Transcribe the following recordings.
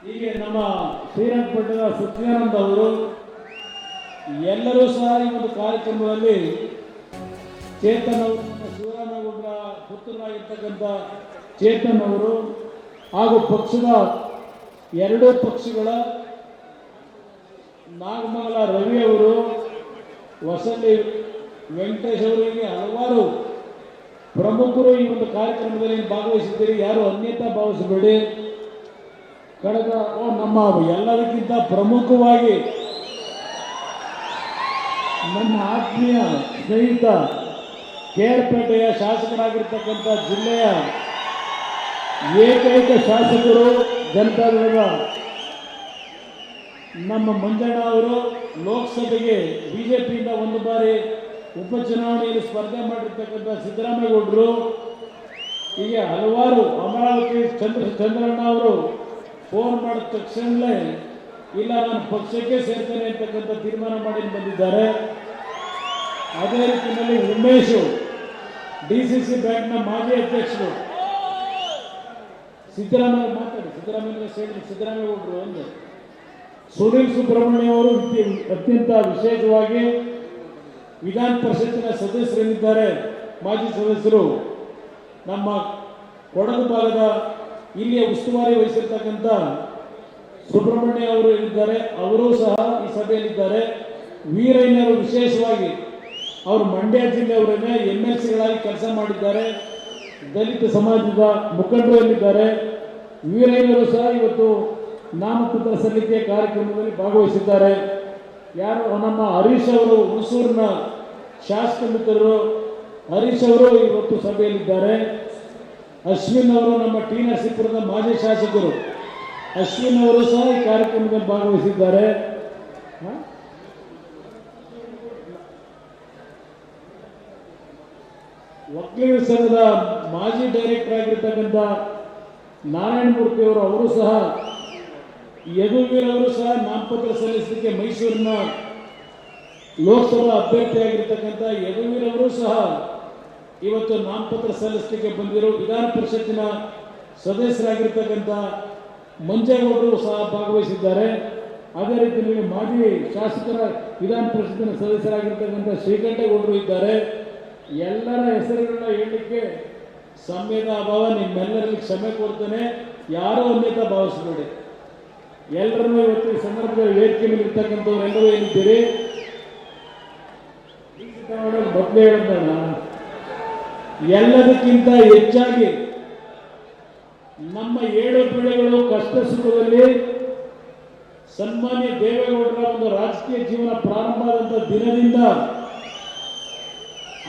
ಹೀಗೆ ನಮ್ಮ ಶ್ರೀರಂಗಪಟ್ಟಣದ ಸತ್ಯಾನಂದ ಅವರು ಎಲ್ಲರೂ ಸಹ ಈ ಒಂದು ಕಾರ್ಯಕ್ರಮದಲ್ಲಿ ಚೇತನ್ ಅವರು, ನಮ್ಮ ಶಿವರಾಮೇಗೌಡರ ಪುತ್ರರಾಗಿರ್ತಕ್ಕಂಥ ಚೇತನ್ ಅವರು ಹಾಗೂ ಪಕ್ಷದ ಎರಡೂ ಪಕ್ಷಗಳ ನಾಗಮಂಗಲ ರವಿ ಅವರು, ವಸಂತಿ ವೆಂಕಟೇಶ್ ಅವರಿಗೆ ಹಲವಾರು ಪ್ರಮುಖರು ಈ ಒಂದು ಕಾರ್ಯಕ್ರಮದಲ್ಲಿ ಭಾಗವಹಿಸಿದ್ದೀರಿ. ಯಾರು ಅನ್ಯತಾ ಭಾವಿಸಬೇಡಿ. ಕಳೆದ ನಮ್ಮ ಎಲ್ಲದಕ್ಕಿಂತ ಪ್ರಮುಖವಾಗಿ ನನ್ನ ಆತ್ಮೀಯ ಸ್ನೇಹಿತ ಕೇರ್ಪೇಟೆಯ ಶಾಸಕರಾಗಿರ್ತಕ್ಕಂಥ ಜಿಲ್ಲೆಯ ಏಕೈಕ ಶಾಸಕರು ಜನತಾದಳದ ನಮ್ಮ ಮಂಜಣ್ಣ ಅವರು ಲೋಕಸಭೆಗೆ ಬಿಜೆಪಿಯಿಂದ ಒಂದು ಬಾರಿ ಉಪಚುನಾವಣೆಯಲ್ಲಿ ಸ್ಪರ್ಧೆ ಮಾಡಿರ್ತಕ್ಕಂಥ ಸಿದ್ದರಾಮೇಗೌಡರು, ಹೀಗೆ ಹಲವಾರು ಅಮರಾವತಿ ಚಂದ್ರಣ್ಣ ಅವರು ಫೋನ್ ಮಾಡಿದ ತಕ್ಷಣವೇ ಇಲ್ಲ ನಾನು ಪಕ್ಷಕ್ಕೆ ಸೇರ್ತೇನೆ ಅಂತಕ್ಕಂಥ ತೀರ್ಮಾನ ಮಾಡಿ ಬಂದಿದ್ದಾರೆ. ಅದೇ ರೀತಿಯಲ್ಲಿ ಉಮೇಶ್ DCC ಬ್ಯಾಂಕ್ನ ಮಾಜಿ ಅಧ್ಯಕ್ಷರು ಸಿದ್ದರಾಮೇಗೌಡರು ಒಂದು ಸುನೀಲ್ ಸುಬ್ರಹ್ಮಣ್ಯ ಅವರು ಅತ್ಯಂತ ವಿಶೇಷವಾಗಿ ವಿಧಾನ ಪರಿಷತ್ತಿನ ಸದಸ್ಯರೇನಿದ್ದಾರೆ, ಮಾಜಿ ಸದಸ್ಯರು, ನಮ್ಮ ಕೊಡಗು ಭಾಗದ ಇಲ್ಲಿಯ ಉಸ್ತುವಾರಿ ವಹಿಸಿರ್ತಕ್ಕಂಥ ಸುಬ್ರಹ್ಮಣ್ಯ ಅವರು ಇದ್ದಾರೆ, ಅವರೂ ಸಹ ಈ ಸಭೆಯಲ್ಲಿದ್ದಾರೆ. ವೀರಯ್ಯನವರು ವಿಶೇಷವಾಗಿ ಅವರು ಮಂಡ್ಯ ಜಿಲ್ಲೆಯವರನ್ನೇ MLCಗಳಾಗಿ ಕೆಲಸ ಮಾಡಿದ್ದಾರೆ. ದಲಿತ ಸಮಾಜದ ಮುಖಂಡರು ಎಲ್ಲಿದ್ದಾರೆ. ವೀರಯ್ಯನವರು ಸಹ ಇವತ್ತು ನಾಮಪತ್ರ ಸಲ್ಲಿಕೆ ಕಾರ್ಯಕ್ರಮದಲ್ಲಿ ಭಾಗವಹಿಸಿದ್ದಾರೆ. ಯಾರು ನಮ್ಮ ಹರೀಶ್ ಅವರು, ಹುಣಸೂರಿನ ಶಾಸಕ ಮಿತ್ರರು ಹರೀಶ್ ಅವರು ಇವತ್ತು ಸಭೆಯಲ್ಲಿದ್ದಾರೆ. ಅಶ್ವಿನ್ ಅವರು ನಮ್ಮ ಟಿ ನರಸೀಪುರದ ಮಾಜಿ ಶಾಸಕರು, ಅಶ್ವಿನ್ ಅವರು ಸಹ ಈ ಕಾರ್ಯಕ್ರಮದಲ್ಲಿ ಭಾಗವಹಿಸಿದ್ದಾರೆ. ವಕೀಲರ ಸಂಘದ ಮಾಜಿ ಡೈರೆಕ್ಟರ್ ಆಗಿರ್ತಕ್ಕಂಥ ನಾರಾಯಣಮೂರ್ತಿ ಅವರು ಸಹ, ಯದುವೀರ್ ಅವರು ಸಹ ನಾಮಪತ್ರ ಸಲ್ಲಿಸಲಿಕ್ಕೆ ಮೈಸೂರಿನ ಲೋಕಸಭಾ ಅಭ್ಯರ್ಥಿಯಾಗಿರ್ತಕ್ಕಂಥ ಯದುವೀರ್ ಅವರು ಸಹ ಇವತ್ತು ನಾಮಪತ್ರ ಸಲ್ಲಿಸಲಿಕ್ಕೆ ಬಂದಿರೋ. ವಿಧಾನ ಪರಿಷತ್ತಿನ ಸದಸ್ಯರಾಗಿರ್ತಕ್ಕಂಥ ಮಂಜೇಗೌಡರು ಸಹ ಭಾಗವಹಿಸಿದ್ದಾರೆ. ಅದೇ ರೀತಿಯಲ್ಲಿ ಮಾಜಿ ಶಾಸಕರ ವಿಧಾನ ಪರಿಷತ್ತಿನ ಸದಸ್ಯರಾಗಿರ್ತಕ್ಕಂಥ ಶ್ರೀಕಂಠೇಗೌಡರು ಇದ್ದಾರೆ. ಎಲ್ಲರ ಹೆಸರುಗಳನ್ನ ಹೇಳಲಿಕ್ಕೆ ಸಮಯದ ಅಭಾವ, ನಿಮ್ಮೆಲ್ಲರಲ್ಲಿ ಕ್ಷಮೆ ಕೊಡ್ತೇನೆ. ಯಾರೂ ಅನ್ಯತಾ ಭಾವಿಸಬೇಡಿ. ಎಲ್ಲರನ್ನೂ ಇವತ್ತು ಈ ಸಂದರ್ಭದಲ್ಲಿ ವೇದಿಕೆ ಮೇಲೆ ಇರ್ತಕ್ಕಂಥವ್ರು ಎಲ್ಲರೂ ಏನಿದ್ದೀರಿ, ಮೊದಲೇ ಹೇಳಿದ್ನ ಎಲ್ಲದಕ್ಕಿಂತ ಹೆಚ್ಚಾಗಿ ನಮ್ಮ 7 ಪೀಳಿಗೆಗಳು ಕಷ್ಟ ಸುಖದಲ್ಲಿ ಸನ್ಮಾನ್ಯ ದೇವೇಗೌಡರ ಒಂದು ರಾಜಕೀಯ ಜೀವನ ಪ್ರಾರಂಭ ಆದಂಥ ದಿನದಿಂದ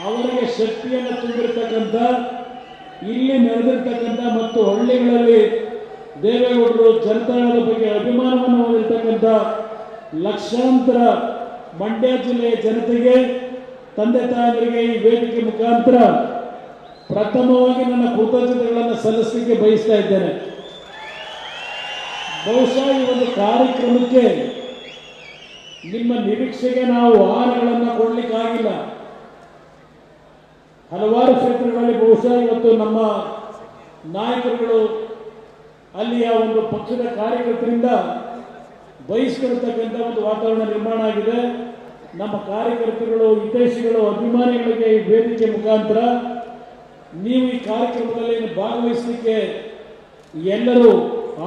ಅವರಿಗೆ ಶಕ್ತಿಯನ್ನು ತುಂಬಿರ್ತಕ್ಕಂಥ, ಇಲ್ಲಿ ನಡೆದಿರ್ತಕ್ಕಂಥ ಮತ್ತು ಹಳ್ಳಿಗಳಲ್ಲಿ ದೇವೇಗೌಡರು ಜನತಾದಳದ ಬಗ್ಗೆ ಅಭಿಮಾನವನ್ನು ಹೊಂದಿರತಕ್ಕಂಥ ಲಕ್ಷಾಂತರ ಮಂಡ್ಯ ಜಿಲ್ಲೆಯ ಜನತೆಗೆ, ತಂದೆ ತಾಯಂದರಿಗೆ ಈ ವೇದಿಕೆ ಮುಖಾಂತರ ಪ್ರಥಮವಾಗಿ ನನ್ನ ಕೃತಜ್ಞತೆಗಳನ್ನು ಸಲ್ಲಿಸಲಿಕ್ಕೆ ಬಯಸ್ತಾ ಇದ್ದೇನೆ. ಬಹುಶಃ ಈ ಒಂದು ಕಾರ್ಯಕ್ರಮಕ್ಕೆ ನಿಮ್ಮ ನಿರೀಕ್ಷೆಗೆ ನಾವು ವಾಹನಗಳನ್ನು ಕೊಡಲಿಕ್ಕಾಗಿಲ್ಲ. ಹಲವಾರು ಕ್ಷೇತ್ರಗಳಲ್ಲಿ ಬಹುಶಃ ಇವತ್ತು ನಮ್ಮ ನಾಯಕರುಗಳು ಅಲ್ಲಿಯ ಒಂದು ಪಕ್ಷದ ಕಾರ್ಯಕರ್ತರಿಂದ ಬಯಸ್ಕೊಳ್ತಕ್ಕಂಥ ಒಂದು ವಾತಾವರಣ ನಿರ್ಮಾಣ ಆಗಿದೆ. ನಮ್ಮ ಕಾರ್ಯಕರ್ತರುಗಳು, ಹಿತೈಷಿಗಳು, ಅಭಿಮಾನಿಗಳಿಗೆ ಈ ವೇದಿಕೆ ಮುಖಾಂತರ ನೀವು ಈ ಕಾರ್ಯಕ್ರಮದಲ್ಲಿ ಭಾಗವಹಿಸಲಿಕ್ಕೆ ಎಲ್ಲರೂ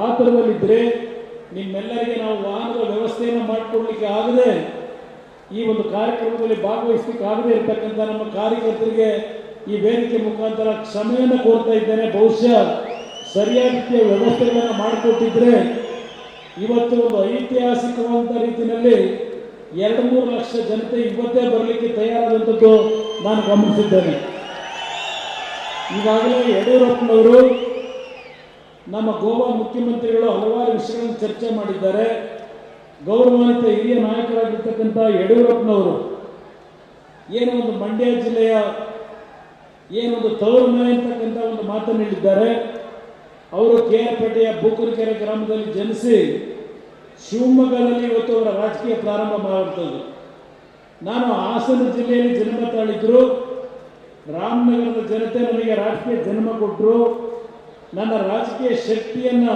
ಆತುರದಲ್ಲಿದ್ದರೆ ನಿಮ್ಮೆಲ್ಲರಿಗೆ ನಾವು ವಾಹನದ ವ್ಯವಸ್ಥೆಯನ್ನು ಮಾಡಿಕೊಡ್ಲಿಕ್ಕೆ ಆಗದೆ ಈ ಒಂದು ಕಾರ್ಯಕ್ರಮದಲ್ಲಿ ಭಾಗವಹಿಸಲಿಕ್ಕೆ ಆಗದೆ ಇರತಕ್ಕಂಥ ನಮ್ಮ ಕಾರ್ಯಕರ್ತರಿಗೆ ಈ ವೇದಿಕೆ ಮುಖಾಂತರ ಕ್ಷಮೆಯನ್ನು ಕೋರ್ತಾ ಇದ್ದೇನೆ. ಬಹುಶಃ ಸರಿಯಾದ ರೀತಿಯ ವ್ಯವಸ್ಥೆಗಳನ್ನು ಮಾಡಿಕೊಟ್ಟಿದ್ರೆ ಇವತ್ತು ಒಂದು ಐತಿಹಾಸಿಕವಾದ ರೀತಿಯಲ್ಲಿ 2-3 ಲಕ್ಷ ಜನತೆ ಇವತ್ತೇ ಬರಲಿಕ್ಕೆ ತಯಾರಾದಂಥದ್ದು ನಾನು ಗಮನಿಸಿದ್ದೇನೆ. ಈಗಾಗಲೇ ಯಡಿಯೂರಪ್ಪನವರು, ನಮ್ಮ ಗೋವಾ ಮುಖ್ಯಮಂತ್ರಿಗಳು ಹಲವಾರು ವಿಷಯಗಳನ್ನು ಚರ್ಚೆ ಮಾಡಿದ್ದಾರೆ. ಗೌರವಾನ್ವಿತ ಹಿರಿಯ ನಾಯಕರಾಗಿರ್ತಕ್ಕಂಥ ಯಡಿಯೂರಪ್ಪನವರು ಏನೋ ಒಂದು ಮಂಡ್ಯ ಜಿಲ್ಲೆಯ ಏನೊಂದು ತವರು ಮನೆ ಅಂತಕ್ಕಂಥ ಒಂದು ಮಾತನ್ನು ಹೇಳಿದ್ದಾರೆ. ಅವರು ಕೇರ್ಪೇಟೆಯ ಬೂಕುರಕೆರೆ ಗ್ರಾಮದಲ್ಲಿ ಜನಿಸಿ ಶಿವಮೊಗ್ಗದಲ್ಲಿ ಇವತ್ತು ಅವರ ರಾಜಕೀಯ ಪ್ರಾರಂಭ ಮಾಡಿರ್ತದ್ದು. ನಾನು ಹಾಸನ ಜಿಲ್ಲೆಯಲ್ಲಿ ಜನ್ಮ ತಾಳಿದ್ರು. ರಾಮನಗರದ ಜನತೆ ನನಗೆ ರಾಜಕೀಯ ಜನ್ಮ ಕೊಟ್ಟರು. ನನ್ನ ರಾಜಕೀಯ ಶಕ್ತಿಯನ್ನು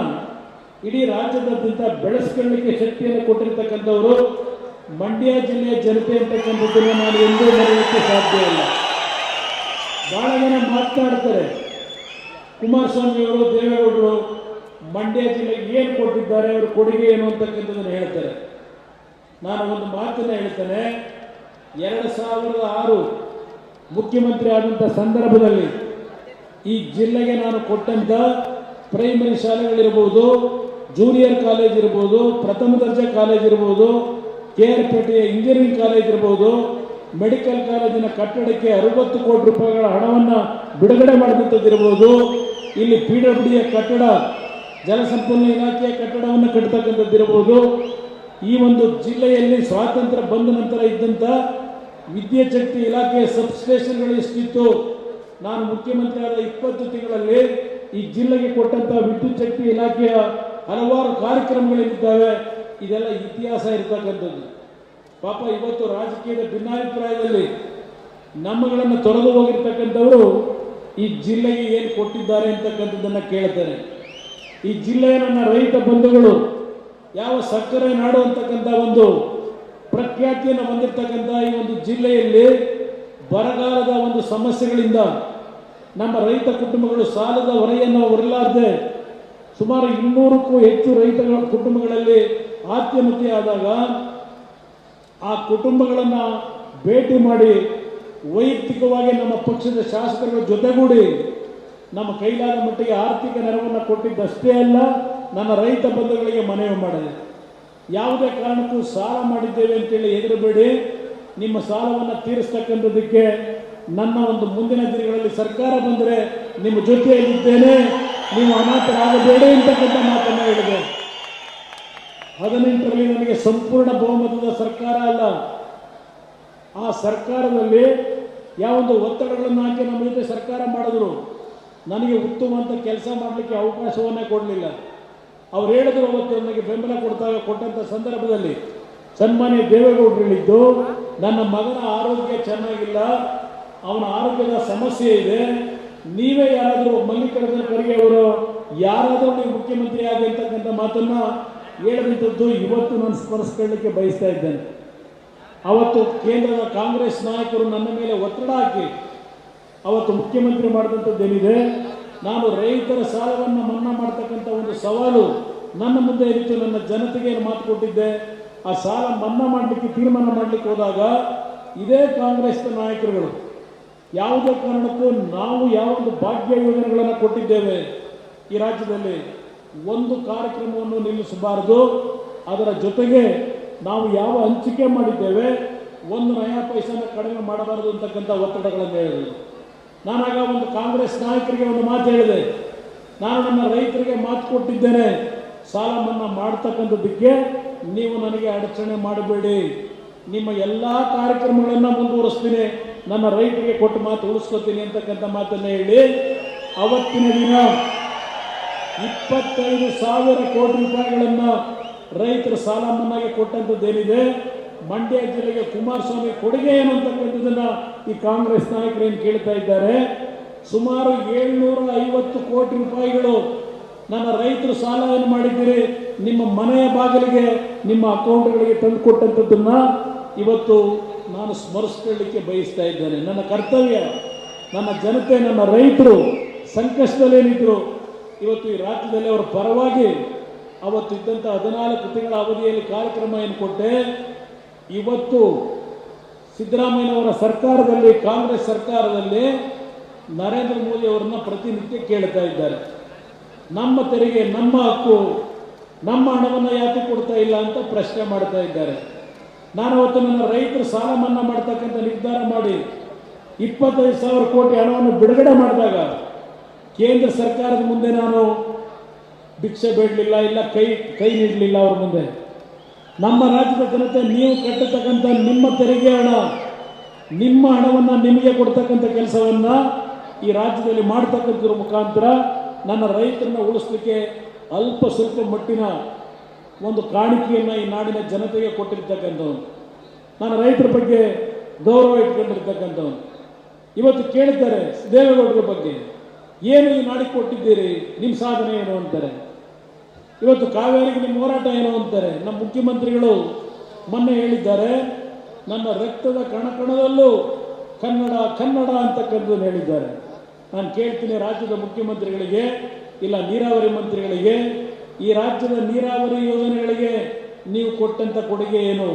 ಇಡೀ ರಾಜ್ಯದಾದ್ಯಂತ ಬೆಳೆಸ್ಕೊಳ್ಳಿಕ್ಕೆ ಶಕ್ತಿಯನ್ನು ಕೊಟ್ಟಿರ್ತಕ್ಕಂಥವರು ಮಂಡ್ಯ ಜಿಲ್ಲೆಯ ಜನತೆ ಅಂತಕ್ಕಂಥದ್ದನ್ನು ನಾನು ಎಂದೂ ಮರೆಯಲಿಕ್ಕೆ ಸಾಧ್ಯ ಇಲ್ಲ. ಬಹಳ ಜನ ಮಾತನಾಡ್ತಾರೆ, ಕುಮಾರಸ್ವಾಮಿ ಅವರು, ದೇವೇಗೌಡರು ಮಂಡ್ಯ ಜಿಲ್ಲೆಗೆ ಏನು ಕೊಟ್ಟಿದ್ದಾರೆ, ಅವರು ಕೊಡುಗೆ ಏನು ಅಂತಕ್ಕಂಥದ್ದನ್ನು ಹೇಳ್ತಾರೆ. ನಾನು ಒಂದು ಮಾತನ್ನು ಹೇಳ್ತೇನೆ. 2006 ಮುಖ್ಯಮಂತ್ರಿ ಆದಂಥ ಸಂದರ್ಭದಲ್ಲಿ ಈ ಜಿಲ್ಲೆಗೆ ನಾನು ಕೊಟ್ಟಂಥ ಪ್ರೈಮರಿ ಶಾಲೆಗಳಿರ್ಬೋದು, ಜೂನಿಯರ್ ಕಾಲೇಜ್ ಇರ್ಬೋದು, ಪ್ರಥಮ ದರ್ಜೆ ಕಾಲೇಜ್ ಇರ್ಬೋದು, KR-ಪೇಟೆಯ ಇಂಜಿನಿಯರಿಂಗ್ ಕಾಲೇಜ್ ಇರ್ಬೋದು, ಮೆಡಿಕಲ್ ಕಾಲೇಜಿನ ಕಟ್ಟಡಕ್ಕೆ 60 ಕೋಟಿ ರೂಪಾಯಿಗಳ ಹಣವನ್ನು ಬಿಡುಗಡೆ ಮಾಡಿದಂಥದ್ದಿರ್ಬೋದು, ಇಲ್ಲಿ PWD ಕಟ್ಟಡ, ಜಲಸಂಪನ್ಮೂಲ ಇಲಾಖೆಯ ಕಟ್ಟಡವನ್ನು ಕಟ್ಟತಕ್ಕಂಥದ್ದಿರ್ಬೋದು, ಈ ಒಂದು ಜಿಲ್ಲೆಯಲ್ಲಿ ಸ್ವಾತಂತ್ರ್ಯ ಬಂದ ನಂತರ ಇದ್ದಂಥ ವಿದ್ಯುತ್ ಶಕ್ತಿ ಇಲಾಖೆಯ ಸಬ್ಸ್ಟೇಷನ್ಗಳು ಎಷ್ಟಿತ್ತು, ನಾನು ಮುಖ್ಯಮಂತ್ರಿ ಆದ 20 ತಿಂಗಳಲ್ಲಿ ಈ ಜಿಲ್ಲೆಗೆ ಕೊಟ್ಟಂಥ ವಿದ್ಯುತ್ ಶಕ್ತಿ ಇಲಾಖೆಯ ಹಲವಾರು ಕಾರ್ಯಕ್ರಮಗಳೇನಿದ್ದಾವೆ, ಇದೆಲ್ಲ ಇತಿಹಾಸ ಇರ್ತಕ್ಕಂಥದ್ದು. ಪಾಪ ಇವತ್ತು ರಾಜಕೀಯದ ಭಿನ್ನಾಭಿಪ್ರಾಯದಲ್ಲಿ ನಮ್ಮಗಳನ್ನು ತೊರೆದು ಹೋಗಿರ್ತಕ್ಕಂಥವರು ಈ ಜಿಲ್ಲೆಗೆ ಏನು ಕೊಟ್ಟಿದ್ದಾರೆ ಅಂತಕ್ಕಂಥದ್ದನ್ನು ಕೇಳ್ತಾರೆ. ಈ ಜಿಲ್ಲೆಯ ನನ್ನ ರೈತ ಬಂಧುಗಳು ಯಾವ ಸಕ್ಕರೆ ನಾಡು ಅಂತಕ್ಕಂಥ ಒಂದು ಪ್ರಖ್ಯಾತಿಯನ್ನು ಹೊಂದಿರತಕ್ಕಂಥ ಈ ಒಂದು ಜಿಲ್ಲೆಯಲ್ಲಿ ಬರಗಾಲದ ಒಂದು ಸಮಸ್ಯೆಗಳಿಂದ ನಮ್ಮ ರೈತ ಕುಟುಂಬಗಳು ಸಾಲದ ಹೊರೆಯನ್ನು ಹೊರಲಾರದೆ ಸುಮಾರು 200ಕ್ಕೂ ಹೆಚ್ಚು ರೈತ ಕುಟುಂಬಗಳಲ್ಲಿ ಆತ್ಮಹತ್ಯೆಯಾದಾಗ ಆ ಕುಟುಂಬಗಳನ್ನು ಭೇಟಿ ಮಾಡಿ ವೈಯಕ್ತಿಕವಾಗಿ ನಮ್ಮ ಪಕ್ಷದ ಶಾಸಕರ ಜೊತೆಗೂಡಿ ನಮ್ಮ ಕೈಲಾದ ಮಟ್ಟಿಗೆ ಆರ್ಥಿಕ ನೆರವನ್ನು ಕೊಟ್ಟಿದ್ದಷ್ಟೇ ಅಲ್ಲ, ನನ್ನ ರೈತ ಬಂಧುಗಳಿಗೆ ಮನವಿ ಮಾಡಿದೆ. ಯಾವುದೇ ಕಾರಣಕ್ಕೂ ಸಾಲ ಮಾಡಿದ್ದೇವೆ ಅಂತೇಳಿ ಹೆದರಬೇಡಿ, ನಿಮ್ಮ ಸಾಲವನ್ನು ತೀರಿಸ್ತಕ್ಕಂಥದ್ದಕ್ಕೆ ನನ್ನ ಒಂದು ಮುಂದಿನ ದಿನಗಳಲ್ಲಿ ಸರ್ಕಾರ ಬಂದರೆ ನಿಮ್ಮ ಜೊತೆಯಲ್ಲಿದ್ದೇನೆ, ನೀವು ಅನಾಥರಾಗಬೇಡಿ ಅಂತಕ್ಕಂಥ ಮಾತನ್ನು ಹೇಳಿದೆ. 18ರಲ್ಲಿ ನನಗೆ ಸಂಪೂರ್ಣ ಬಹುಮತದ ಸರ್ಕಾರ ಅಲ್ಲ, ಆ ಸರ್ಕಾರದಲ್ಲಿ ಯಾವೊಂದು ಒತ್ತಡಗಳನ್ನು ಹಾಕಿ ನಮ್ಮ ಜೊತೆ ಸರ್ಕಾರ ಮಾಡಿದ್ರು, ನನಗೆ ಉತ್ತಮವಂತ ಕೆಲಸ ಮಾಡಲಿಕ್ಕೆ ಅವಕಾಶವನ್ನೇ ಕೊಡಲಿಲ್ಲ. ಅವ್ರು ಹೇಳಿದ್ರು, ಅವತ್ತು ನನಗೆ ಬೆಂಬಲ ಕೊಟ್ಟಂಥ ಸಂದರ್ಭದಲ್ಲಿ ಸನ್ಮಾನ್ಯ ದೇವೇಗೌಡರು ಹೇಳಿದ್ದು, ನನ್ನ ಮಗನ ಆರೋಗ್ಯ ಚೆನ್ನಾಗಿಲ್ಲ, ಅವನ ಆರೋಗ್ಯದ ಸಮಸ್ಯೆ ಇದೆ, ನೀವೇ ಯಾರಾದರೂ ಮಲ್ಲಿಕಾರ್ಜುನ ಖರ್ಗೆ ಅವರು ಯಾರಾದರೂ ನೀವು ಮುಖ್ಯಮಂತ್ರಿ ಆಗಿ ಅಂತಕ್ಕಂಥ ಮಾತನ್ನು ಹೇಳಿದಂಥದ್ದು ಇವತ್ತು ನಾನು ಸ್ಮರಿಸ್ಕೊಳ್ಳಿಕ್ಕೆ ಬಯಸ್ತಾ ಇದ್ದೇನೆ. ಅವತ್ತು ಕೇಂದ್ರದ ಕಾಂಗ್ರೆಸ್ ನಾಯಕರು ನನ್ನ ಮೇಲೆ ಒತ್ತಡ ಹಾಕಿ ಅವತ್ತು ಮುಖ್ಯಮಂತ್ರಿ ಮಾಡಿದಂಥದ್ದೇನಿದೆ, ನಾನು ರೈತರ ಸಾಲವನ್ನು ಮನ್ನಾ ಮಾಡ್ತಕ್ಕಂಥ ಒಂದು ಸವಾಲು ನನ್ನ ಮುಂದೆ ಇತ್ತು. ನನ್ನ ಜನತೆಗೆ ಮಾತು ಕೊಟ್ಟಿದ್ದೆ, ಆ ಸಾಲ ಮನ್ನಾ ಮಾಡಲಿಕ್ಕೆ ತೀರ್ಮಾನ ಮಾಡಲಿಕ್ಕೆ ಹೋದಾಗ ಇದೇ ಕಾಂಗ್ರೆಸ್ನ ನಾಯಕರುಗಳು ಯಾವುದೇ ಕಾರಣಕ್ಕೂ ನಾವು ಯಾವೊಂದು ಭಾಗ್ಯ ಯೋಜನೆಗಳನ್ನು ಕೊಟ್ಟಿದ್ದೇವೆ ಈ ರಾಜ್ಯದಲ್ಲಿ, ಒಂದು ಕಾರ್ಯಕ್ರಮವನ್ನು ನಿಲ್ಲಿಸಬಾರದು, ಅದರ ಜೊತೆಗೆ ನಾವು ಯಾವ ಹಂಚಿಕೆ ಮಾಡಿದ್ದೇವೆ 1 ನಯಾ ಪೈಸೆನ ಕಡಿಮೆ ಮಾಡಬಾರದು ಅಂತಕ್ಕಂಥ ಒತ್ತಡಗಳನ್ನು ಹೇಳಿದರು. ನಾನಾಗ ಒಂದು ಕಾಂಗ್ರೆಸ್ ನಾಯಕರಿಗೆ ಒಂದು ಮಾತು ಹೇಳಿದೆ, ನಾನು ನನ್ನ ರೈತರಿಗೆ ಮಾತು ಕೊಟ್ಟಿದ್ದೇನೆ, ಸಾಲ ಮನ್ನಾ ಮಾಡ್ತಕ್ಕಂಥದ್ದಕ್ಕೆ ನೀವು ನನಗೆ ಅಡಚಣೆ ಮಾಡಬೇಡಿ, ನಿಮ್ಮ ಎಲ್ಲ ಕಾರ್ಯಕ್ರಮಗಳನ್ನು ಮುಂದುವರಿಸ್ತೀನಿ, ನನ್ನ ರೈತರಿಗೆ ಕೊಟ್ಟು ಮಾತು ಉಳಿಸ್ಕೊತೀನಿ ಅಂತಕ್ಕಂಥ ಮಾತನ್ನು ಹೇಳಿ ಅವತ್ತಿನ ದಿನ 25,000 ಕೋಟಿ ರೂಪಾಯಿಗಳನ್ನು ರೈತರ ಸಾಲ ಮನ್ನಾಗೆ ಕೊಟ್ಟಂಥದ್ದೇನಿದೆ, ಮಂಡ್ಯ ಜಿಲ್ಲೆಗೆ ಕುಮಾರಸ್ವಾಮಿ ಕೊಡುಗೆ ಏನು ಅಂತಕ್ಕಂಥದ್ದನ್ನು ಈ ಕಾಂಗ್ರೆಸ್ ನಾಯಕರೇನು ಕೇಳ್ತಾ ಇದ್ದಾರೆ. ಸುಮಾರು 750 ಕೋಟಿ ರೂಪಾಯಿಗಳು ನನ್ನ ರೈತರು ಸಾಲ ಏನು ಮಾಡಿದ್ದೀರಿ, ನಿಮ್ಮ ಮನೆಯ ಬಾಗಿಲಿಗೆ ನಿಮ್ಮ ಅಕೌಂಟ್ಗಳಿಗೆ ತಂದು ಕೊಟ್ಟಂಥದ್ದನ್ನು ಇವತ್ತು ನಾನು ಸ್ಮರಿಸ್ಕೊಳ್ಳಿಕ್ಕೆ ಬಯಸ್ತಾ ಇದ್ದೇನೆ. ನನ್ನ ಕರ್ತವ್ಯ, ನನ್ನ ಜನತೆ, ನನ್ನ ರೈತರು ಸಂಕಷ್ಟದಲ್ಲೇನಿದ್ರು ಇವತ್ತು ಈ ರಾಜ್ಯದಲ್ಲಿ ಅವರ ಪರವಾಗಿ ಅವತ್ತು ಇದ್ದಂಥ 14 ತಿಂಗಳ ಅವಧಿಯಲ್ಲಿ ಕಾರ್ಯಕ್ರಮ ಏನು ಕೊಟ್ಟೆ, ಇವತ್ತು ಸಿದ್ದರಾಮಯ್ಯನವರ ಸರ್ಕಾರದಲ್ಲಿ, ಕಾಂಗ್ರೆಸ್ ಸರ್ಕಾರದಲ್ಲಿ ನರೇಂದ್ರ ಮೋದಿ ಅವರನ್ನ ಪ್ರತಿನಿತ್ಯ ಕೇಳ್ತಾ ಇದ್ದಾರೆ. ನಮ್ಮ ತೆರಿಗೆ, ನಮ್ಮ ಹಕ್ಕು, ನಮ್ಮ ಹಣವನ್ನು ಯಾಕೆ ಕೊಡ್ತಾ ಇಲ್ಲ ಅಂತ ಪ್ರಶ್ನೆ ಮಾಡ್ತಾ ಇದ್ದಾರೆ. ನಾನು ಅವತ್ತು ನನ್ನ ರೈತರು ಸಾಲ ಮನ್ನಾ ಮಾಡ್ತಕ್ಕಂಥ ನಿರ್ಧಾರ ಮಾಡಿ 25,000 ಕೋಟಿ ಹಣವನ್ನು ಬಿಡುಗಡೆ ಮಾಡಿದಾಗ ಕೇಂದ್ರ ಸರ್ಕಾರದ ಮುಂದೆ ನಾನು ಭಿಕ್ಷೆ ಬೇಡಲಿಲ್ಲ, ಇಲ್ಲ ಕೈ ನೀಡಲಿಲ್ಲ ಅವ್ರ ಮುಂದೆ. ನಮ್ಮ ರಾಜ್ಯದ ಜನತೆ ನೀವು ಕಟ್ಟತಕ್ಕಂಥ ನಿಮ್ಮ ತೆರಿಗೆ ಹಣ, ನಿಮ್ಮ ಹಣವನ್ನು ನಿಮಗೆ ಕೊಡ್ತಕ್ಕಂಥ ಕೆಲಸವನ್ನು ಈ ರಾಜ್ಯದಲ್ಲಿ ಮಾಡ್ತಕ್ಕಂಥದ್ರ ಮುಖಾಂತರ ನನ್ನ ರೈತರನ್ನ ಉಳಿಸ್ಲಿಕ್ಕೆ ಅಲ್ಪ ಸ್ವಲ್ಪ ಮಟ್ಟಿನ ಒಂದು ಕಾಣಿಕೆಯನ್ನು ಈ ನಾಡಿನ ಜನತೆಗೆ ಕೊಟ್ಟಿರ್ತಕ್ಕಂಥವನು, ನಾನು ರೈತರ ಬಗ್ಗೆ ಗೌರವ ಇಟ್ಕೊಂಡಿರ್ತಕ್ಕಂಥವನು. ಇವತ್ತು ಕೇಳ್ತಾರೆ ದೇವೇಗೌಡರ ಬಗ್ಗೆ, ಏನು ಈ ನಾಡಿಗೆ ಕೊಟ್ಟಿದ್ದೀರಿ, ನಿಮ್ಮ ಸಾಧನೆ ಏನು ಅಂತಾರೆ. ಇವತ್ತು ಕಾವೇರಿಗೆ ನಿಮ್ಮ ಹೋರಾಟ ಏನು ಅಂತಾರೆ. ನಮ್ಮ ಮುಖ್ಯಮಂತ್ರಿಗಳು ಮೊನ್ನೆ ಹೇಳಿದ್ದಾರೆ, ನನ್ನ ರಕ್ತದ ಕಣಕಣದಲ್ಲೂ ಕನ್ನಡ ಕನ್ನಡ ಅಂತಕ್ಕಂಥದ್ದು ಹೇಳಿದ್ದಾರೆ. ನಾನು ಕೇಳ್ತೀನಿ ರಾಜ್ಯದ ಮುಖ್ಯಮಂತ್ರಿಗಳಿಗೆ, ಇಲ್ಲ ನೀರಾವರಿ ಮಂತ್ರಿಗಳಿಗೆ, ಈ ರಾಜ್ಯದ ನೀರಾವರಿ ಯೋಜನೆಗಳಿಗೆ ನೀವು ಕೊಟ್ಟಂಥ ಕೊಡುಗೆ ಏನು?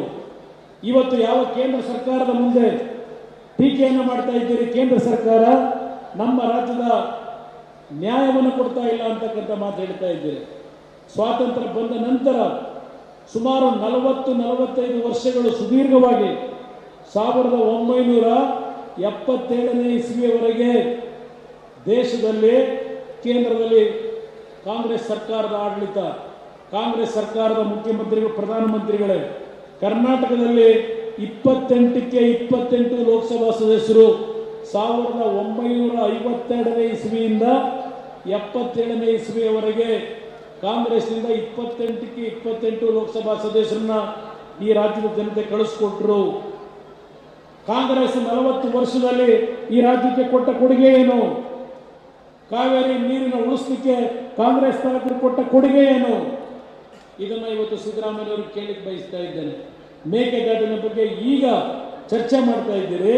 ಇವತ್ತು ಯಾವ ಕೇಂದ್ರ ಸರ್ಕಾರದ ಮುಂದೆ ಟೀಕೆಯನ್ನು ಮಾಡ್ತಾ ಇದ್ದೀರಿ? ಕೇಂದ್ರ ಸರ್ಕಾರ ನಮ್ಮ ರಾಜ್ಯದ ನ್ಯಾಯವನ್ನು ಕೊಡ್ತಾ ಇಲ್ಲ ಅಂತಕ್ಕಂಥ ಮಾತು ಹೇಳ್ತಾ ಇದ್ದೀರಿ. ಸ್ವಾತಂತ್ರ್ಯ ಬಂದ ನಂತರ ಸುಮಾರು 40-45 ವರ್ಷಗಳು ಸುದೀರ್ಘವಾಗಿ 1977ನೇ ಇಸ್ವಿಯವರೆಗೆ ದೇಶದಲ್ಲಿ ಕೇಂದ್ರದಲ್ಲಿ ಕಾಂಗ್ರೆಸ್ ಸರ್ಕಾರದ ಆಡಳಿತ, ಕಾಂಗ್ರೆಸ್ ಸರ್ಕಾರದ ಮುಖ್ಯಮಂತ್ರಿಗಳು, ಪ್ರಧಾನಮಂತ್ರಿಗಳೇ. ಕರ್ನಾಟಕದಲ್ಲಿ 28ಕ್ಕೆ 28 ಲೋಕಸಭಾ ಸದಸ್ಯರು 1952ನೇ ಇಸ್ವಿಯಿಂದ 77ನೇ ಇಸ್ವಿಯವರೆಗೆ ಕಾಂಗ್ರೆಸ್ನಿಂದ 28ಕ್ಕೆ 28 ಲೋಕಸಭಾ ಸದಸ್ಯರನ್ನ ಈ ರಾಜ್ಯದ ಜನತೆ ಕಳಿಸ್ಕೊಟ್ರು. ಕಾಂಗ್ರೆಸ್ 40 ವರ್ಷದಲ್ಲಿ ಈ ರಾಜ್ಯಕ್ಕೆ ಕೊಟ್ಟ ಕೊಡುಗೆ ಏನು? ಕಾವೇರಿ ನೀರಿನ ಉಳಿಸಲಿಕ್ಕೆ ಕಾಂಗ್ರೆಸ್ ನಾಯಕರು ಕೊಟ್ಟ ಕೊಡುಗೆ ಏನು? ಇದನ್ನ ಇವತ್ತು ಸಿದ್ದರಾಮಯ್ಯವರು ಕೇಳಲಿಕ್ಕೆ ಬಯಸ್ತಾ ಇದ್ದೇನೆ. ಮೇಕೆದಾಟಿನ ಬಗ್ಗೆ ಈಗ ಚರ್ಚೆ ಮಾಡ್ತಾ ಇದ್ದೀರಿ.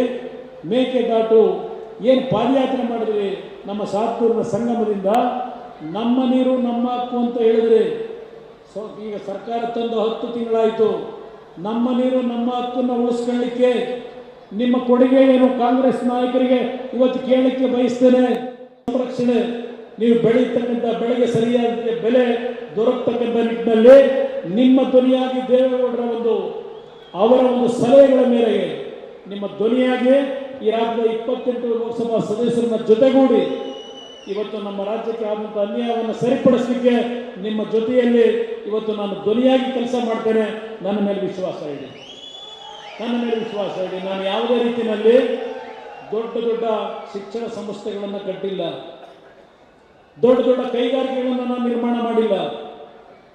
ಮೇಕೆದಾಟು ಏನು ಪಾದಯಾತ್ರೆ ಮಾಡಿದ್ರಿ ನಮ್ಮ ಸಾತ್ತೂರಿನ ಸಂಗಮದಿಂದ, ನಮ್ಮ ನೀರು ನಮ್ಮ ಹಕ್ಕು ಅಂತ ಹೇಳಿದ್ರಿ. ಈಗ ಸರ್ಕಾರ ತಂದು 10 ತಿಂಗಳಾಯಿತು. ನಮ್ಮ ನೀರು ನಮ್ಮ ಹಕ್ಕನ್ನು ಉಳಿಸ್ಕೊಳ್ಳಿಕ್ಕೆ ನಿಮ್ಮ ಕೊಡುಗೆ ಏನು? ಕಾಂಗ್ರೆಸ್ ನಾಯಕರಿಗೆ ಇವತ್ತು ಕೇಳಲಿಕ್ಕೆ ಬಯಸ್ತೇನೆ. ಸಂರಕ್ಷಣೆ, ನೀವು ಬೆಳೀತಕ್ಕಂಥ ಬೆಳೆಗೆ ಸರಿಯಾದ ಬೆಲೆ ದೊರಕತಕ್ಕಂಥ ನಿಟ್ಟಿನಲ್ಲಿ ನಿಮ್ಮ ಧ್ವನಿಯಾಗಿ ದೇವೇಗೌಡರ ಅವರ ಸಲಹೆಗಳ ಮೇರೆಗೆ ನಿಮ್ಮ ಧ್ವನಿಯಾಗಿ ಈ ರಾಜ್ಯದ 28 ಲೋಕಸಭಾ ಸದಸ್ಯರನ್ನ ಜೊತೆಗೂಡಿ ಇವತ್ತು ನಮ್ಮ ರಾಜ್ಯಕ್ಕೆ ಆದಂಥ ಅನ್ಯಾಯವನ್ನು ಸರಿಪಡಿಸಲಿಕ್ಕೆ ನಿಮ್ಮ ಜೊತೆಯಲ್ಲಿ ಇವತ್ತು ನಾನು ಧ್ವನಿಯಾಗಿ ಕೆಲಸ ಮಾಡ್ತೇನೆ. ನನ್ನ ಮೇಲೆ ವಿಶ್ವಾಸ ಇದೆ, ನಾನು ಯಾವುದೇ ರೀತಿಯಲ್ಲಿ ದೊಡ್ಡ ಶಿಕ್ಷಣ ಸಂಸ್ಥೆಗಳನ್ನು ಕಟ್ಟಿಲ್ಲ, ದೊಡ್ಡ ಕೈಗಾರಿಕೆಗಳನ್ನು ನಾನು ನಿರ್ಮಾಣ ಮಾಡಿಲ್ಲ,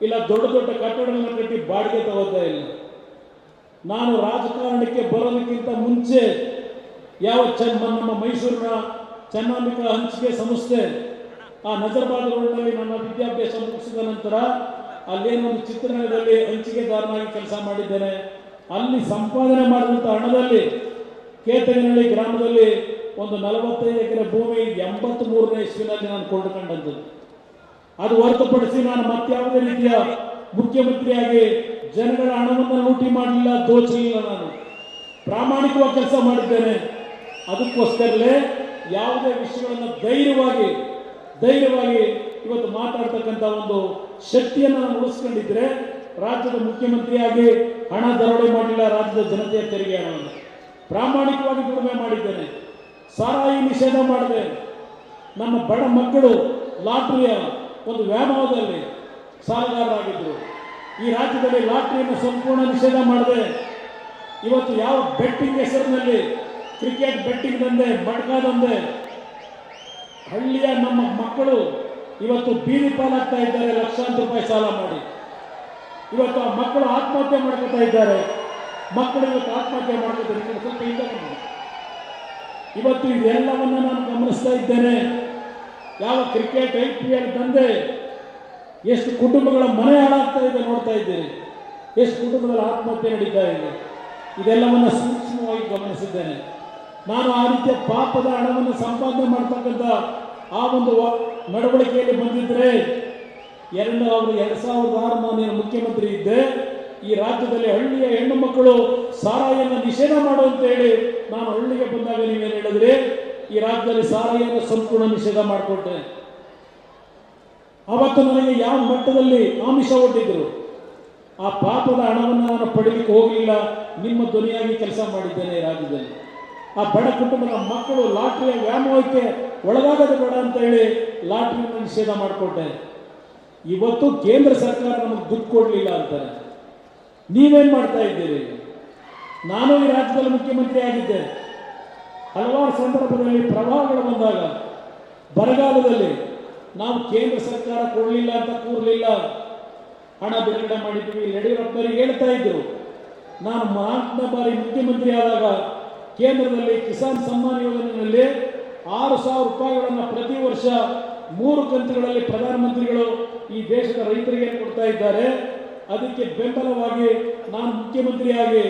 ಇಲ್ಲ ದೊಡ್ಡ ಕಟ್ಟಡಗಳನ್ನು ಕಟ್ಟಿ ಬಾಡಿಗೆ ತಗೋತಾ ಇಲ್ಲ. ನಾನು ರಾಜಕಾರಣಕ್ಕೆ ಬರೋದಕ್ಕಿಂತ ಮುಂಚೆ ನಮ್ಮ ಮೈಸೂರಿನ ಚನ್ನಾಂಬಿಕಾ ಹಂಚಿಕೆ ಸಂಸ್ಥೆ ಆ ನಜರ್ಬಾದ್ ರೋಡ್ನಲ್ಲಿ ನನ್ನ ವಿದ್ಯಾಭ್ಯಾಸ ಮುಗಿಸಿದ ನಂತರ ಅಲ್ಲೇನೊಂದು ಚಿತ್ರರಂಗದಲ್ಲಿ ಹಂಚಿಕೆದಾರನಾಗಿ ಕೆಲಸ ಮಾಡಿದ್ದೇನೆ. ಅಲ್ಲಿ ಸಂಪಾದನೆ ಮಾಡಿದಂಥ ಹಣದಲ್ಲಿ ಕೇತಗನಹಳ್ಳಿ ಗ್ರಾಮದಲ್ಲಿ ಒಂದು 45 ಎಕರೆ ಭೂಮಿ 83ನೇ ಇಸ್ವಿನಲ್ಲಿ ನಾನು ಕೊಂಡುಕೊಂಡದ್ದು. ಅದು ಹೊರತುಪಡಿಸಿ ನಾನು ಮತ್ಯಾವುದೇ ರೀತಿಯ ಮುಖ್ಯಮಂತ್ರಿಯಾಗಿ ಜನಗಳ ಹಣವನ್ನು ಲೂಟಿ ಮಾಡಲಿಲ್ಲ, ದೋಚಲಿಲ್ಲ. ನಾನು ಪ್ರಾಮಾಣಿಕವಾಗಿ ಕೆಲಸ ಮಾಡಿದ್ದೇನೆ. ಅದಕ್ಕೋಸ್ಕರಲೇ ಯಾವುದೇ ವಿಷಯಗಳನ್ನು ಧೈರ್ಯವಾಗಿ ಇವತ್ತು ಮಾತಾಡ್ತಕ್ಕಂಥ ಶಕ್ತಿಯನ್ನು ನಾನು ಉಳಿಸ್ಕೊಂಡಿದ್ರೆ, ರಾಜ್ಯದ ಮುಖ್ಯಮಂತ್ರಿಯಾಗಿ ಹಣ ದರೋಡೆ ಮಾಡಲಿಲ್ಲ, ರಾಜ್ಯದ ಜನತೆಯ ತೆರಿಗೆ ಹಣವನ್ನು ಪ್ರಾಮಾಣಿಕವಾಗಿ ದುಡಿಮೆ ಮಾಡಿದ್ದೇನೆ. ಸಾರಾಯಿ ನಿಷೇಧ ಮಾಡಿದೆ. ನಮ್ಮ ಬಡ ಮಕ್ಕಳು ಲಾಟ್ರಿಯ ವ್ಯಾಮೋಹದಲ್ಲಿ ಸಾಲಗಾರರಾಗಿದ್ದರು. ಈ ರಾಜ್ಯದಲ್ಲಿ ಲಾಟ್ರಿಯನ್ನು ಸಂಪೂರ್ಣ ನಿಷೇಧ ಮಾಡಿದೆ. ಇವತ್ತು ಯಾವ ಬೆಟ್ಟಿಂಗ್ ಹೆಸರಿನಲ್ಲಿ ಕ್ರಿಕೆಟ್ ಬೆಟ್ಟಿಂಗ್ ದಂಧೆ, ಮಟ್ಕಾ ದಂಧೆ, ಹಳ್ಳಿಯ ನಮ್ಮ ಮಕ್ಕಳು ಇವತ್ತು ಬೀದಿ ಪಾಲಾಗ್ತಾ ಇದ್ದಾರೆ. ಲಕ್ಷಾಂತರ ರೂಪಾಯಿ ಸಾಲ ಮಾಡಿ ಇವತ್ತು ಆ ಮಕ್ಕಳು ಆತ್ಮಹತ್ಯೆ ಮಾಡ್ಕೊತಾ ಇದ್ದಾರೆ. ಮಕ್ಕಳು ಇವತ್ತು ಆತ್ಮಹತ್ಯೆ ಮಾಡ್ಕೊತಾರೆ. ಸ್ವಲ್ಪ ಇವತ್ತು ಇದೆಲ್ಲವನ್ನ ನಾನು ಗಮನಿಸ್ತಾ ಇದ್ದೇನೆ. ಯಾವ ಕ್ರಿಕೆಟ್ IPL ದಂಧೆ ಎಷ್ಟು ಕುಟುಂಬಗಳ ಮನೆ ಹಾಳಾಗ್ತಾ ಇದೆ ನೋಡ್ತಾ ಇದ್ದೇನೆ. ಎಷ್ಟು ಕುಟುಂಬಗಳ ಆತ್ಮಹತ್ಯೆ ನಡೀತಾ ಇದೆ. ಇದೆಲ್ಲವನ್ನ ಸೂಕ್ಷ್ಮವಾಗಿ ಗಮನಿಸಿದ್ದೇನೆ. ನಾನು ಆ ರೀತಿಯ ಪಾಪದ ಹಣವನ್ನು ಸಂಪಾದನೆ ಮಾಡ್ತಕ್ಕಂಥ ಆ ನಡವಳಿಕೆಯಲ್ಲಿ ಬಂದಿದ್ದರೆ 2006 ನಾನು ಮುಖ್ಯಮಂತ್ರಿ ಇದ್ದೆ. ಈ ರಾಜ್ಯದಲ್ಲಿ ಹಳ್ಳಿಯ ಹೆಣ್ಣು ಮಕ್ಕಳು ಸಾರಾಯಿಯನ್ನು ನಿಷೇಧ ಮಾಡು ಅಂತ ಹೇಳಿ ನಾನು ಹಳ್ಳಿಗೆ ಬಂದಾಗ ನೀವೇನು ಹೇಳಿದ್ರಿ? ಈ ರಾಜ್ಯದಲ್ಲಿ ಸಾರಾಯಿಯನ್ನು ಸಂಪೂರ್ಣ ನಿಷೇಧ ಮಾಡಿಕೊಟ್ಟೆ. ಅವತ್ತು ನನಗೆ ಯಾವ ಮಟ್ಟದಲ್ಲಿ ಆಮಿಷ ಒಡ್ಡಿದ್ರು. ಆ ಪಾಪದ ಹಣವನ್ನು ನಾನು ಪಡೀಲಿಕ್ಕೆ ಹೋಗಲಿಲ್ಲ. ನಿಮ್ಮ ಧ್ವನಿಯಾಗಿ ಕೆಲಸ ಮಾಡಿದ್ದೇನೆ. ರಾಜ್ಯದಲ್ಲಿ ಆ ಬಡ ಕುಟುಂಬದ ಮಕ್ಕಳು ಲಾಟ್ರಿಯ ವ್ಯಾಮೋಹಕ್ಕೆ ಒಳಗಾಗದೆ ಬೇಡ ಅಂತ ಹೇಳಿ ಲಾಟ್ರಿಯನ್ನು ನಿಷೇಧ ಮಾಡಿಕೊಟ್ಟೆ. ಇವತ್ತು ಕೇಂದ್ರ ಸರ್ಕಾರ ನಮಗೆ ದುಡ್ಡು ಕೊಡಲಿಲ್ಲ ಅಂತಾರೆ. ನೀವೇನು ಮಾಡ್ತಾ ಇದ್ದೀರಿ? ನಾನು ಈ ರಾಜ್ಯದಲ್ಲಿ ಮುಖ್ಯಮಂತ್ರಿ ಆಗಿದ್ದೆ. ಹಲವಾರು ಸಂದರ್ಭದಲ್ಲಿ ಪ್ರವಾಹಗಳು ಬಂದಾಗ, ಬರಗಾಲದಲ್ಲಿ ನಾವು ಕೇಂದ್ರ ಸರ್ಕಾರ ಕೊಡಲಿಲ್ಲ ಅಂತ ಕೂರಲಿಲ್ಲ, ಹಣ ಬಿಡುಗಡೆ ಮಾಡಿದ್ದೀವಿ. ಯಡಿಯೂರಪ್ಪರಿಗೆ ಹೇಳ್ತಾ ಇದ್ರು. ನಾನು 4ನೇ ಬಾರಿ ಮುಖ್ಯಮಂತ್ರಿ ಆದಾಗ ಕೇಂದ್ರದಲ್ಲಿ ಕಿಸಾನ್ ಸಮ್ಮಾನ್ ಯೋಜನೆಯಲ್ಲಿ 6,000 ರೂಪಾಯಿಗಳನ್ನು ಪ್ರತಿ ವರ್ಷ 3 ಕಂತುಗಳಲ್ಲಿ ಪ್ರಧಾನಮಂತ್ರಿಗಳು ಈ ದೇಶದ ರೈತರಿಗೆ ಕೊಡ್ತಾ ಇದ್ದಾರೆ. ಅದಕ್ಕೆ ಬೆಂಬಲವಾಗಿ ನಾನು ಮುಖ್ಯಮಂತ್ರಿಯಾಗಿ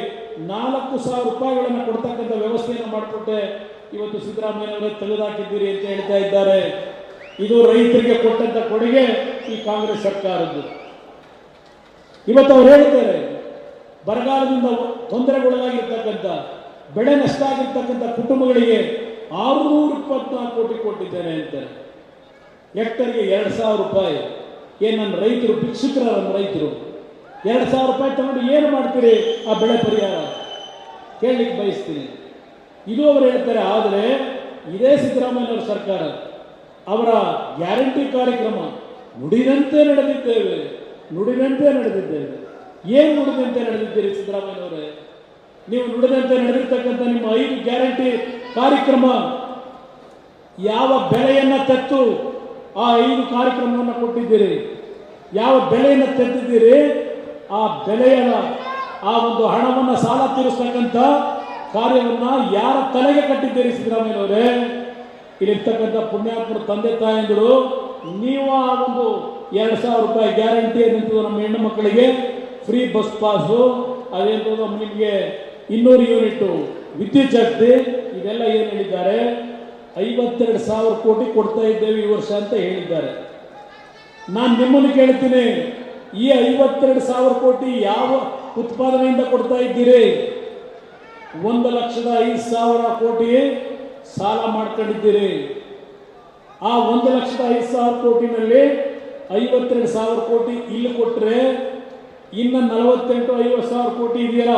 4,000 ರೂಪಾಯಿಗಳನ್ನು ಕೊಡ್ತಕ್ಕಂಥ ವ್ಯವಸ್ಥೆಯನ್ನು ಮಾಡಿಕೊಟ್ಟೆ. ಇವತ್ತು ಸಿದ್ದರಾಮಯ್ಯನವರೇ ತೆಗೆದುಹಾಕಿದ್ದೀರಿ ಅಂತ ಹೇಳ್ತಾ ಇದ್ದಾರೆ. ಇದು ರೈತರಿಗೆ ಕೊಟ್ಟಂತ ಕೊಡುಗೆ ಈ ಕಾಂಗ್ರೆಸ್ ಸರ್ಕಾರದ್ದು. ಇವತ್ತು ಅವ್ರು ಹೇಳ್ತಾರೆ, ಬರಗಾಲದಿಂದ ತೊಂದರೆಗೊಳಗಾಗಿರ್ತಕ್ಕಂಥ, ಬೆಳೆ ನಷ್ಟ ಆಗಿರ್ತಕ್ಕಂಥ ಕುಟುಂಬಗಳಿಗೆ 624 ಕೋಟಿ ಕೊಟ್ಟಿದ್ದೇನೆ ಅಂತಾರೆ. ಹೆಕ್ಟರ್ಗೆ 2,000 ರೂಪಾಯಿ. ಏನು ನನ್ನ ರೈತರು ಭಿಕ್ಷುಕರ, ನಮ್ಮ ರೈತರು 2,000 ರೂಪಾಯಿ ತಗೊಂಡು ಏನು ಮಾಡ್ತೀರಿ ಆ ಬೆಳೆ ಪರಿಹಾರ ಕೇಳಲಿಕ್ಕೆ ಬಯಸ್ತೀನಿ. ಇದು ಅವರು ಹೇಳ್ತಾರೆ. ಆದರೆ ಇದೇ ಸಿದ್ದರಾಮಯ್ಯನವರ ಸರ್ಕಾರ, ಅವರ ಗ್ಯಾರಂಟಿ ಕಾರ್ಯಕ್ರಮ ನುಡಿದಂತೆ ನಡೆದಿದ್ದೇವೆ, ನುಡಿದಂತೆ ನಡೆದಿದ್ದೇವೆ. ಏನು ನುಡಿದಂತೆ ನಡೆದಿದ್ದೀರಿ ಸಿದ್ದರಾಮಯ್ಯನವರೇ? ನೀವು ನುಡಿದಂತೆ ನಡೆದಿರ್ತಕ್ಕಂಥ ನಿಮ್ಮ 5 ಗ್ಯಾರಂಟಿ ಕಾರ್ಯಕ್ರಮ ಯಾವ ಬೆಲೆಯನ್ನ ತೆತ್ತು ಆ 5 ಕಾರ್ಯಕ್ರಮವನ್ನು ಕೊಟ್ಟಿದ್ದೀರಿ? ಯಾವ ಬೆಲೆಯನ್ನು ತೆತ್ತಿದ್ದೀರಿ? ಆ ಬೆಲೆಯ ಆ ಒಂದು ಹಣವನ್ನು ಸಾಲ ತೀರಿಸ್ತಕ್ಕಂಥ ಕಾರ್ಯವನ್ನ ಯಾರ ತಲೆಗೆ ಕಟ್ಟಿದ್ದೀರಿ ಸಿದ್ದರಾಮಯ್ಯನವರೇ? ಇಲ್ಲಿರ್ತಕ್ಕಂಥ ಪುಣ್ಯಾತ್ಮರ ತಂದೆ ತಾಯಂದಿರು, ನೀವು ಆ ಒಂದು 2,000 ರೂಪಾಯಿ ಗ್ಯಾರಂಟಿ ಏನಿತ್ತು ನಮ್ಮ ಹೆಣ್ಣು ಮಕ್ಕಳಿಗೆ ಫ್ರೀ ಬಸ್ ಪಾಸು, ಅದೇನು ನಿಮಗೆ 200 ಯೂನಿಟ್ ವಿದ್ಯುತ್ ಶಕ್ತಿ, ಇದೆಲ್ಲ ಏನು ಹೇಳಿದ್ದಾರೆ? 52,000 ಕೋಟಿ ಕೊಡ್ತಾ ಇದ್ದೇವೆ ಈ ವರ್ಷ ಅಂತ ಹೇಳಿದ್ದಾರೆ. ನಾನು ನಿಮ್ಮನ್ನು ಕೇಳ್ತೀನಿ, ಈ 52,000 ಕೋಟಿ ಯಾವ ಉತ್ಪಾದನೆಯಿಂದ ಕೊಡ್ತಾ ಇದ್ದೀರಿ? 1,05,000 ಕೋಟಿ ಸಾಲ ಮಾಡ್ಕೊಂಡಿದ್ದೀರಿ. ಆ 1,05,000 ಕೋಟಿನಲ್ಲಿ 52,000 ಕೋಟಿ ಇಲ್ಲಿ ಕೊಟ್ಟರೆ ಇನ್ನು 48-50,000 ಕೋಟಿ ಇದೆಯಲ್ಲ,